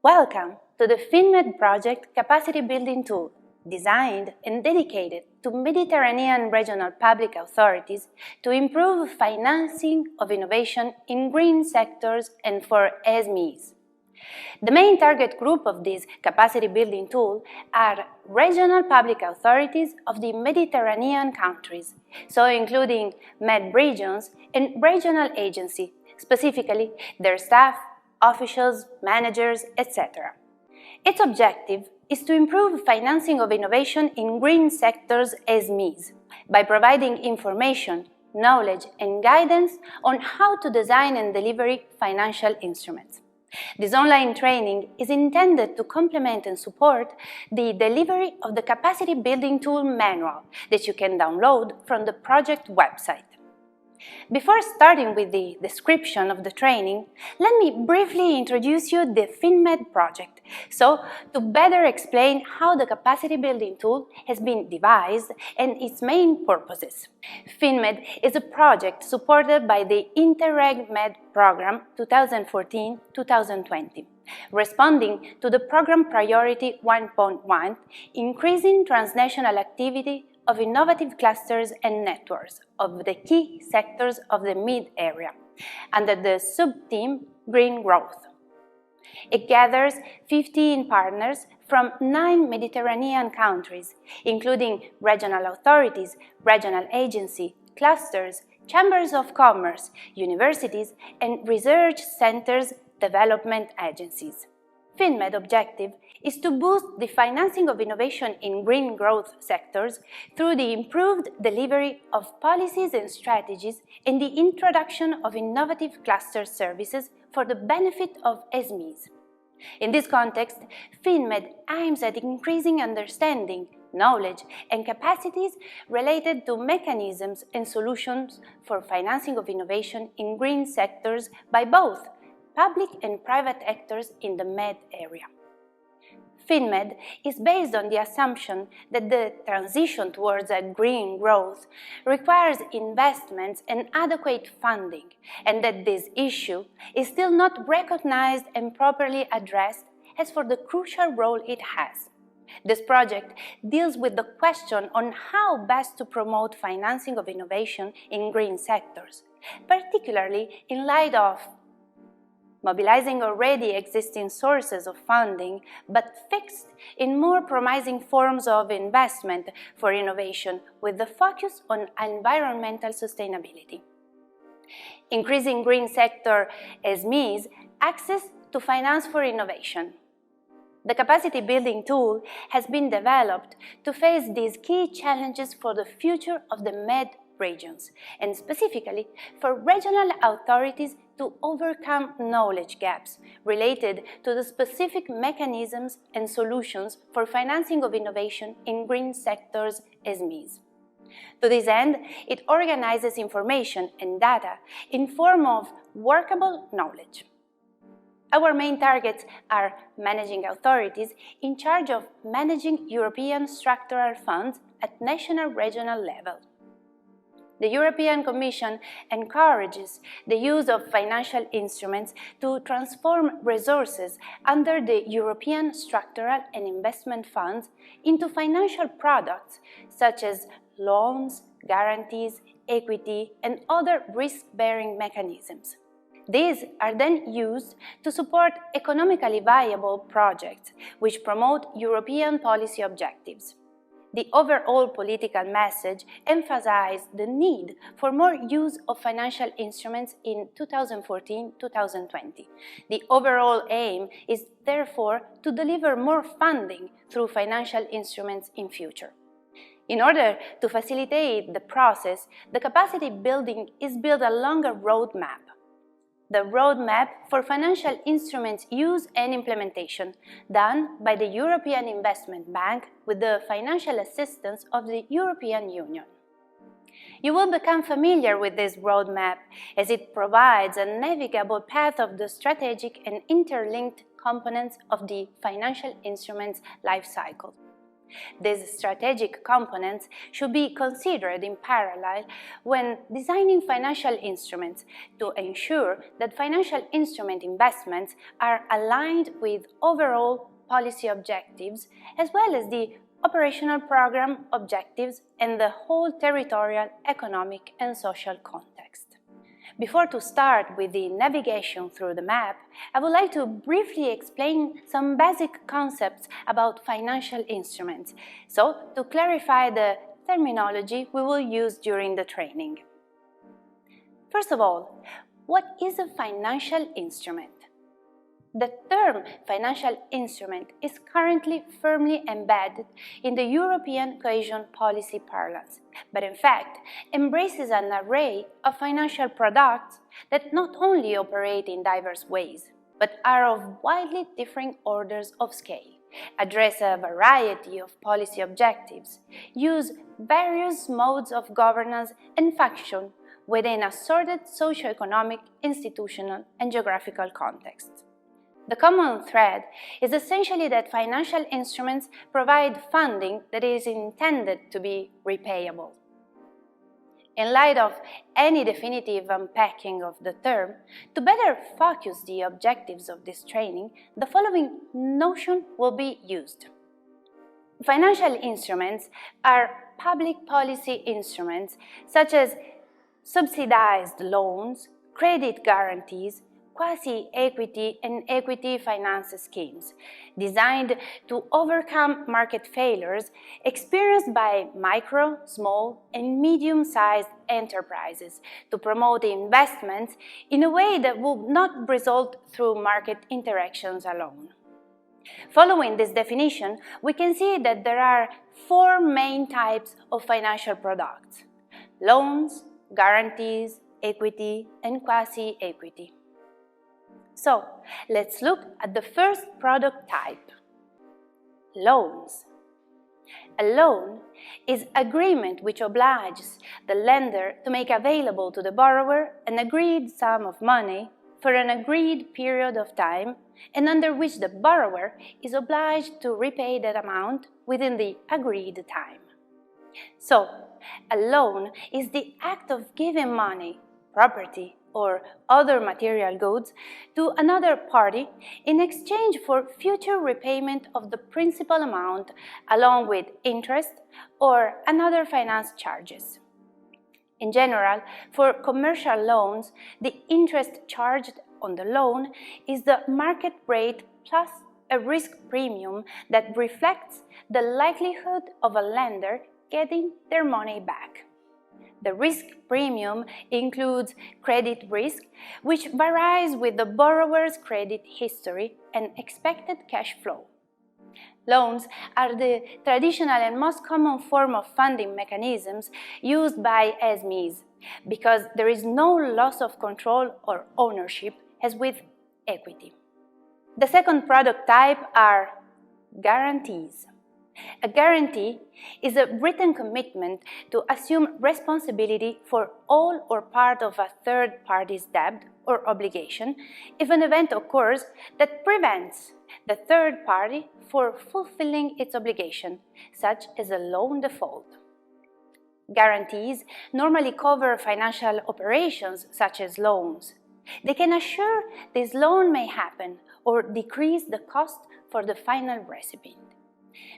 Welcome to the finMED project capacity building tool, designed and dedicated to Mediterranean regional public authorities to improve financing of innovation in green sectors and for SMEs. The main target group of this capacity building tool are regional public authorities of the Mediterranean countries, so including MED regions and regional agencies, specifically their staff, officials, managers, etc. Its objective is to improve financing of innovation in green sectors SMEs by providing information, knowledge, and guidance on how to design and deliver financial instruments. This online training is intended to complement and support the delivery of the capacity building tool manual that you can download from the project website. Before starting with the description of the training, let me briefly introduce you the finMED project, so to better explain how the capacity building tool has been devised and its main purposes. finMED is a project supported by the Interreg MED program 2014-2020, responding to the program priority 1.1, increasing transnational activity of innovative clusters and networks of the key sectors of the MED area, under the sub-theme Green Growth. It gathers 15 partners from 9 Mediterranean countries, including regional authorities, regional agencies, clusters, chambers of commerce, universities, and research centers development agencies. finMED objective is to boost the financing of innovation in green growth sectors through the improved delivery of policies and strategies and the introduction of innovative cluster services for the benefit of SMEs. In this context, finMED aims at increasing understanding, knowledge, and capacities related to mechanisms and solutions for financing of innovation in green sectors by both public and private actors in the MED area. finMED is based on the assumption that the transition towards a green growth requires investments and adequate funding, and that this issue is still not recognized and properly addressed as for the crucial role it has. This project deals with the question on how best to promote financing of innovation in green sectors, particularly in light of mobilizing already existing sources of funding, but fixed in more promising forms of investment for innovation with the focus on environmental sustainability. Increasing green sector SMEs access to finance for innovation. The capacity building tool has been developed to face these key challenges for the future of the MED regions, and specifically for regional authorities to overcome knowledge gaps related to the specific mechanisms and solutions for financing of innovation in green sectors SMEs. To this end, it organizes information and data in form of workable knowledge. Our main targets are managing authorities in charge of managing European structural funds at national regional level. The European Commission encourages the use of financial instruments to transform resources under the European structural and investment funds into financial products such as loans, guarantees, equity, and other risk-bearing mechanisms. These are then used to support economically viable projects which promote European policy objectives. The overall political message emphasized the need for more use of financial instruments in 2014-2020. The overall aim is therefore to deliver more funding through financial instruments in future. In order to facilitate the process, the capacity building is built along a roadmap. The roadmap for financial instruments use and implementation, done by the European Investment Bank with the financial assistance of the European Union. You will become familiar with this roadmap as it provides a navigable path of the strategic and interlinked components of the financial instruments life cycle. These strategic components should be considered in parallel when designing financial instruments to ensure that financial instrument investments are aligned with overall policy objectives as well as the operational program objectives and the whole territorial, economic and social context. Before to start with the navigation through the map, I would like to briefly explain some basic concepts about financial instruments, so to clarify the terminology we will use during the training. First of all, what is a financial instrument? The term financial instrument is currently firmly embedded in the European cohesion policy parlance, but in fact embraces an array of financial products that not only operate in diverse ways, but are of widely differing orders of scale, address a variety of policy objectives, use various modes of governance and function within assorted socio-economic, institutional and geographical contexts. The common thread is essentially that financial instruments provide funding that is intended to be repayable. In light of any definitive unpacking of the term, to better focus the objectives of this training, the following notion will be used. Financial instruments are public policy instruments such as subsidized loans, credit guarantees, quasi equity and equity finance schemes designed to overcome market failures experienced by micro, small, and medium-sized enterprises to promote investments in a way that will not result through market interactions alone. Following this definition, we can see that there are four main types of financial products: loans, guarantees, equity, and quasi equity. So, let's look at the first product type: loans. A loan is agreement which obliges the lender to make available to the borrower an agreed sum of money for an agreed period of time and under which the borrower is obliged to repay that amount within the agreed time. So, a loan is the act of giving money, property, or other material goods to another party in exchange for future repayment of the principal amount along with interest or another finance charges. In general, for commercial loans, the interest charged on the loan is the market rate plus a risk premium that reflects the likelihood of a lender getting their money back. The risk premium includes credit risk, which varies with the borrower's credit history and expected cash flow. Loans are the traditional and most common form of funding mechanisms used by SMEs because there is no loss of control or ownership as with equity. The second product type are guarantees. A guarantee is a written commitment to assume responsibility for all or part of a third party's debt or obligation if an event occurs that prevents the third party from fulfilling its obligation, such as a loan default. Guarantees normally cover financial operations such as loans. They can assure this loan may happen or decrease the cost for the final recipient.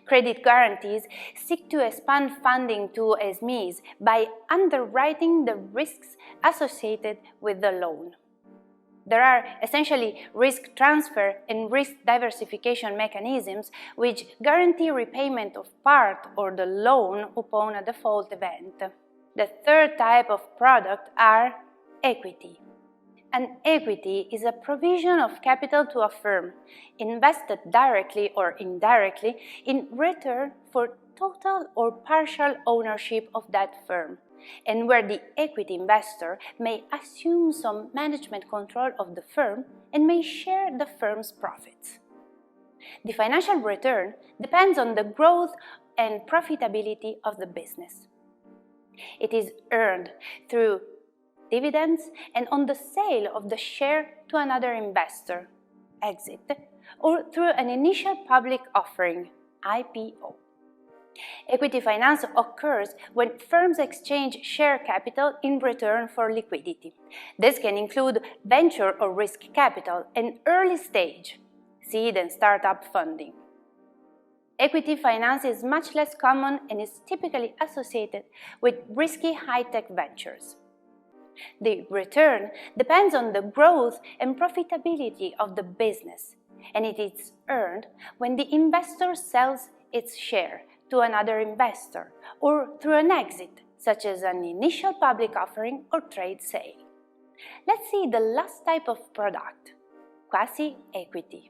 Credit guarantees seek to expand funding to SMEs by underwriting the risks associated with the loan. There are essentially risk transfer and risk diversification mechanisms which guarantee repayment of part or the loan upon a default event. The third type of product are equity. An equity is a provision of capital to a firm, invested directly or indirectly in return for total or partial ownership of that firm, and where the equity investor may assume some management control of the firm and may share the firm's profits. The financial return depends on the growth and profitability of the business. It is earned through dividends and on the sale of the share to another investor, exit, or through an initial public offering, IPO. Equity finance occurs when firms exchange share capital in return for liquidity. This can include venture or risk capital and early stage, seed and startup funding. Equity finance is much less common and is typically associated with risky high-tech ventures. The return depends on the growth and profitability of the business, and it is earned when the investor sells its share to another investor or through an exit, such as an initial public offering or trade sale. Let's see the last type of product, quasi equity.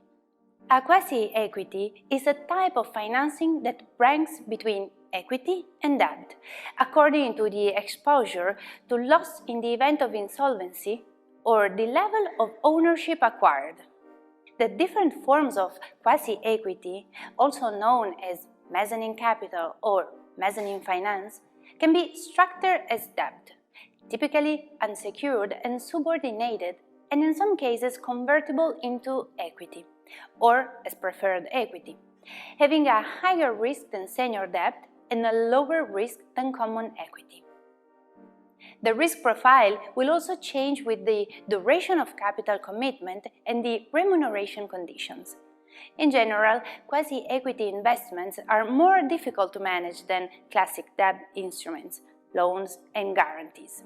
A quasi equity is a type of financing that ranks between equity and debt, according to the exposure to loss in the event of insolvency or the level of ownership acquired. The different forms of quasi equity, also known as mezzanine capital or mezzanine finance, can be structured as debt, typically unsecured and subordinated, and in some cases convertible into equity, or as preferred equity, having a higher risk than senior debt and a lower risk than common equity. The risk profile will also change with the duration of capital commitment and the remuneration conditions. In general, quasi-equity investments are more difficult to manage than classic debt instruments, loans, and guarantees.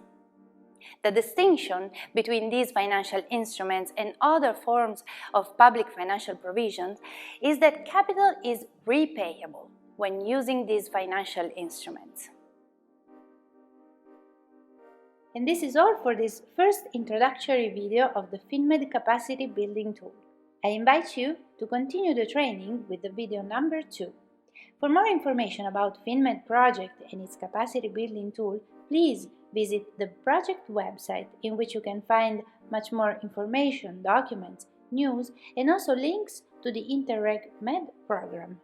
The distinction between these financial instruments and other forms of public financial provisions is that capital is repayable when using these financial instruments. And this is all for this first introductory video of the finMED capacity building tool. I invite you to continue the training with the video number 2. For more information about finMED project and its capacity building tool, please visit the project website, in which you can find much more information, documents, news, and also links to the Interreg Med program.